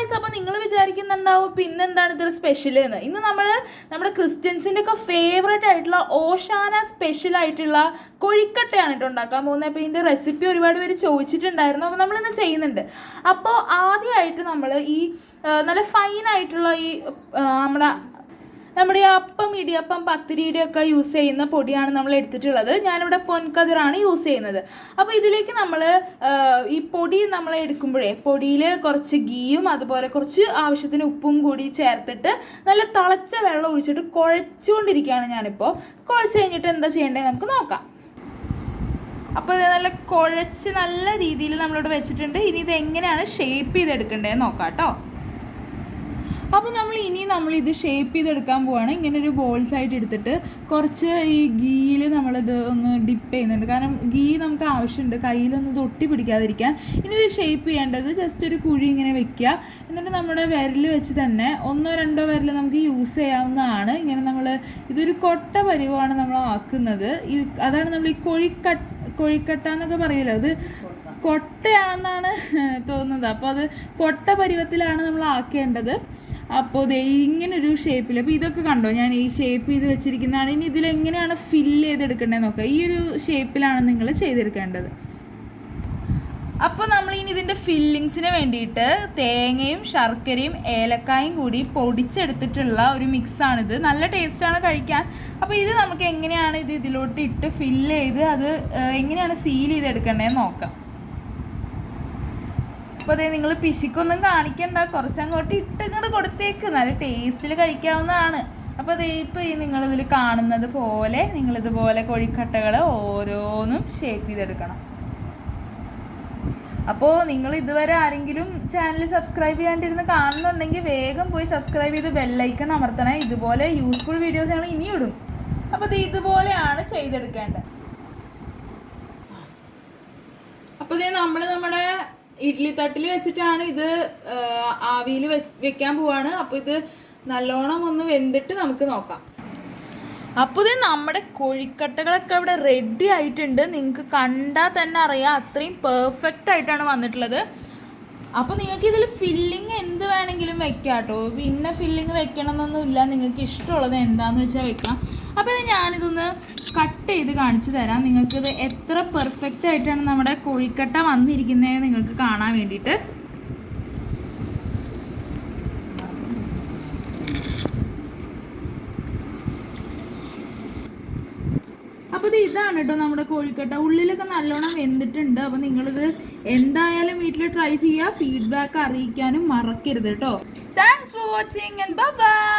Guys, അപ്പോൾ നിങ്ങൾ വിചാരിക്കുന്നുണ്ടാവും പിന്നെന്താണ് ഇതൊരു സ്പെഷ്യൽ എന്ന്. ഇന്ന് നമ്മൾ നമ്മുടെ ക്രിസ്ത്യൻസിൻ്റെ ഒക്കെ ഫേവറേറ്റ് ആയിട്ടുള്ള ഓശാന സ്പെഷ്യൽ ആയിട്ടുള്ള കൊഴിക്കട്ടയാണ് കേട്ടോ ഉണ്ടാക്കാൻ പോകുന്നത്. അപ്പോൾ ഇതിൻ്റെ റെസിപ്പി ഒരുപാട് പേര് ചോദിച്ചിട്ടുണ്ടായിരുന്നു. അപ്പോൾ നമ്മളിന്ന് ചെയ്യുന്നുണ്ട്. അപ്പോൾ ആദ്യമായിട്ട് നമ്മൾ ഈ നല്ല ഫൈനായിട്ടുള്ള ഈ നമ്മുടെ ഈ അപ്പം, ഇടിയപ്പം, പത്തിരിയുടെ ഒക്കെ യൂസ് ചെയ്യുന്ന പൊടിയാണ് നമ്മൾ എടുത്തിട്ടുള്ളത്. ഞാനിവിടെ പൊൻകതിറാണ് യൂസ് ചെയ്യുന്നത്. അപ്പോൾ ഇതിലേക്ക് നമ്മൾ ഈ പൊടി നമ്മൾ എടുക്കുമ്പോഴേ പൊടിയിൽ കുറച്ച് ഗീയും അതുപോലെ കുറച്ച് ആവശ്യത്തിന് ഉപ്പും കൂടി ചേർത്തിട്ട് നല്ല തിളച്ച വെള്ളം ഒഴിച്ചിട്ട് കുഴച്ചുകൊണ്ടിരിക്കുകയാണ് ഞാനിപ്പോൾ. കുഴച്ച് കഴിഞ്ഞിട്ട് എന്താ ചെയ്യേണ്ടത് നമുക്ക് നോക്കാം. അപ്പോൾ ഇത് നല്ല കുഴച്ച് നല്ല രീതിയിൽ നമ്മളിവിടെ വെച്ചിട്ടുണ്ട്. ഇനി ഇത് എങ്ങനെയാണ് ഷേപ്പ് ചെയ്തെടുക്കേണ്ടതെന്ന് നോക്കാം കേട്ടോ. അപ്പോൾ നമ്മളിത് ഷേപ്പ് ചെയ്തെടുക്കാൻ പോവുകയാണ്. ഇങ്ങനെ ഒരു ബോൾസ് ആയിട്ട് എടുത്തിട്ട് കുറച്ച് ഈ ഗീയിൽ നമ്മളിത് ഒന്ന് ഡിപ്പ് ചെയ്യുന്നുണ്ട്. കാരണം ഗീ നമുക്ക് ആവശ്യമുണ്ട് കയ്യിലൊന്നും ഇത് ഒട്ടി പിടിക്കാതിരിക്കാൻ. ഇനി ഇത് ഷേപ്പ് ചെയ്യേണ്ടത് ജസ്റ്റ് ഒരു കുഴി ഇങ്ങനെ വെക്കുക. എന്നിട്ട് നമ്മുടെ വിരൽ വെച്ച് തന്നെ 1-2 വിരൽ നമുക്ക് യൂസ് ചെയ്യാവുന്നതാണ്. ഇങ്ങനെ ഇതൊരു കൊട്ട പരുവമാണ് നമ്മൾ ആക്കുന്നത്. അതാണ് നമ്മൾ ഈ കൊഴിക്കട്ട എന്നൊക്കെ പറയുമല്ലോ, അത് കൊട്ടയാണെന്നാണ് തോന്നുന്നത്. അപ്പോൾ അത് കൊട്ട പരുവത്തിലാണ് നമ്മൾ ആക്കേണ്ടത്. അപ്പോൾ ഇങ്ങനൊരു ഷേപ്പിൽ, അപ്പോൾ ഇതൊക്കെ കണ്ടോ ഞാൻ ഈ ഷേപ്പ് ചെയ്ത് വെച്ചിരിക്കുന്നതാണ്. ഇനി ഇതിലെങ്ങനെയാണ് ഫില്ല് ചെയ്തെടുക്കേണ്ടതെന്ന് നോക്കുക. ഈ ഒരു ഷേപ്പിലാണ് നിങ്ങൾ ചെയ്തെടുക്കേണ്ടത്. അപ്പോൾ നമ്മളിനി ഇതിൻ്റെ ഫില്ലിങ്സിന് വേണ്ടിയിട്ട് തേങ്ങയും ശർക്കരയും ഏലക്കായും കൂടി പൊടിച്ചെടുത്തിട്ടുള്ള ഒരു മിക്സാണിത്. നല്ല ടേസ്റ്റാണ് കഴിക്കാൻ. അപ്പോൾ ഇത് നമുക്ക് എങ്ങനെയാണ് ഇതിലോട്ട് ഇട്ട് ഫില്ല് ചെയ്ത് അത് എങ്ങനെയാണ് സീൽ ചെയ്തെടുക്കേണ്ടതെന്ന് നോക്കാം. അപ്പോൾ അതേ നിങ്ങൾ പിശുക്കൊന്നും കാണിക്കണ്ട, കുറച്ചങ്ങോട്ട് ഇട്ടിങ്ങോട്ട് കൊടുത്തേക്ക്, നല്ല ടേസ്റ്റിൽ കഴിക്കാവുന്നതാണ്. അപ്പോൾ അതേ ഇപ്പോൾ നിങ്ങളിതിൽ കാണുന്നത് പോലെ നിങ്ങളിതുപോലെ കൊഴിക്കട്ടകൾ ഓരോന്നും ഷേപ്പ് ചെയ്തെടുക്കണം. അപ്പോൾ നിങ്ങൾ ഇതുവരെ ആരെങ്കിലും ചാനൽ സബ്സ്ക്രൈബ് ചെയ്യാണ്ടിരുന്ന് കാണുന്നുണ്ടെങ്കിൽ വേഗം പോയി സബ്സ്ക്രൈബ് ചെയ്ത് ബെല്ലൈക്കൺ അമർത്തണേ. ഇതുപോലെ യൂസ്ഫുൾ വീഡിയോസ് ഞങ്ങൾ ഇനിയും ഇടും. അപ്പോൾ ഇത് ഇതുപോലെയാണ് ചെയ്തെടുക്കേണ്ടത്. അപ്പോൾ ഇത് നമ്മുടെ ഇഡ്ഡലി തട്ടിൽ വെച്ചിട്ടാണ് ഇത് ആവിയിൽ വെക്കാൻ പോവാണ്. അപ്പോൾ ഇത് നല്ലോണം ഒന്ന് വെന്തിട്ട് നമുക്ക് നോക്കാം. അപ്പോൾ ഇത് നമ്മുടെ കൊഴിക്കട്ടകളൊക്കെ ഇവിടെ റെഡി ആയിട്ടുണ്ട്. നിങ്ങൾക്ക് കണ്ടാൽ തന്നെ അറിയാം അത്രയും പെർഫെക്റ്റ് ആയിട്ടാണ് വന്നിട്ടുള്ളത്. അപ്പോൾ നിങ്ങൾക്ക് ഇതിൽ ഫില്ലിങ് എന്ത് വേണമെങ്കിലും വെക്കാം കേട്ടോ. പിന്നെ ഫില്ലിങ് വെക്കണമെന്നൊന്നുമില്ല, നിങ്ങൾക്ക് ഇഷ്ടമുള്ളത് എന്താണെന്ന് വെച്ചാൽ വെക്കാം. അപ്പോൾ ഇത് ഞാനിതൊന്ന് കട്ട് ചെയ്ത് കാണിച്ചു തരാം. നിങ്ങൾക്കിത് എത്ര പെർഫെക്റ്റ് ആയിട്ടാണ് നമ്മുടെ കൊഴിക്കട്ട വന്നിരിക്കുന്നത് നിങ്ങൾക്ക് കാണാൻ വേണ്ടിയിട്ട്. അപ്പോൾ ഇതാണ് കേട്ടോ നമ്മുടെ കോഴിക്കട്ട. ഉള്ളിലൊക്കെ നല്ലോണം വെന്തിട്ടുണ്ട്. അപ്പോൾ നിങ്ങളിത് എന്തായാലും വീട്ടിൽ ട്രൈ ചെയ്യുക. ഫീഡ്ബാക്ക് അറിയിക്കാനും മറക്കരുത് കേട്ടോ. Thanks for watching and bye bye.